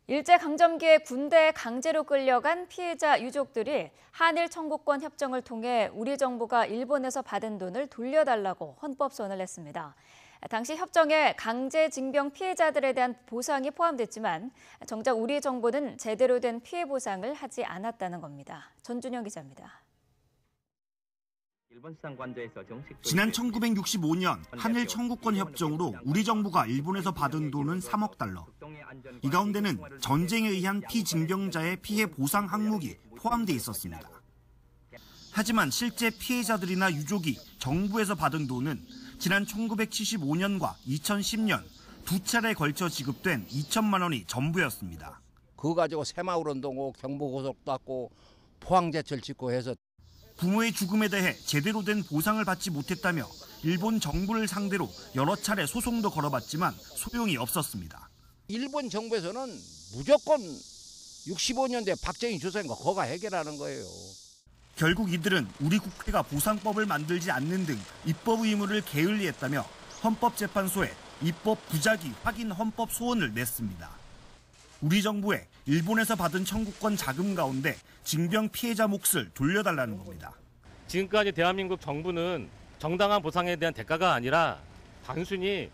일제강점기에 군대에 강제로 끌려간 피해자 유족들이 한일 청구권 협정을 통해 우리 정부가 일본에서 받은 돈을 돌려달라고 헌법소원을 냈습니다. 당시 협정에 강제징병 피해자들에 대한 보상이 포함됐지만 정작 우리 정부는 제대로 된 피해 보상을 하지 않았다는 겁니다. 전준영 기자입니다. 지난 1965년 한일 청구권 협정으로 우리 정부가 일본에서 받은 돈은 3억 달러. 이 가운데는 전쟁에 의한 피징병자의 피해 보상 항목이 포함돼 있었습니다. 하지만 실제 피해자들이나 유족이 정부에서 받은 돈은 지난 1975년과 2010년 두 차례에 걸쳐 지급된 2천만 원이 전부였습니다. 그거 가지고 새마을운동, 경부고속도 하고 포항제철 짓고 해서 부모의 죽음에 대해 제대로 된 보상을 받지 못했다며 일본 정부를 상대로 여러 차례 소송도 걸어봤지만 소용이 없었습니다. 일본 정부에서는 무조건 65년대 박정희 주석인가 그거가 해결하는 거예요. 결국 이들은 우리 국회가 보상법을 만들지 않는 등 입법 의무를 게을리했다며 헌법재판소에 입법 부작위 확인 헌법 소원을 냈습니다. 우리 정부에 일본에서 받은 청구권 자금 가운데 징병 피해자 몫을 돌려달라는 겁니다. 지금까지 대한민국 정부는 정당한 보상에 대한 대가가 아니라 단순히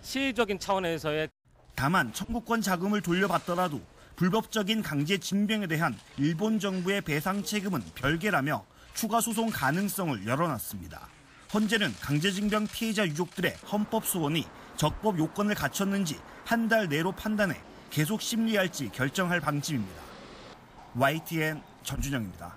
시의적인 차원에서의 다만 청구권 자금을 돌려받더라도 불법적인 강제 징병에 대한 일본 정부의 배상 책임은 별개라며 추가 소송 가능성을 열어놨습니다. 헌재는 강제징병 피해자 유족들의 헌법 소원이 적법 요건을 갖췄는지 한 달 내로 판단해 계속 심리할지 결정할 방침입니다. YTN 전준영입니다.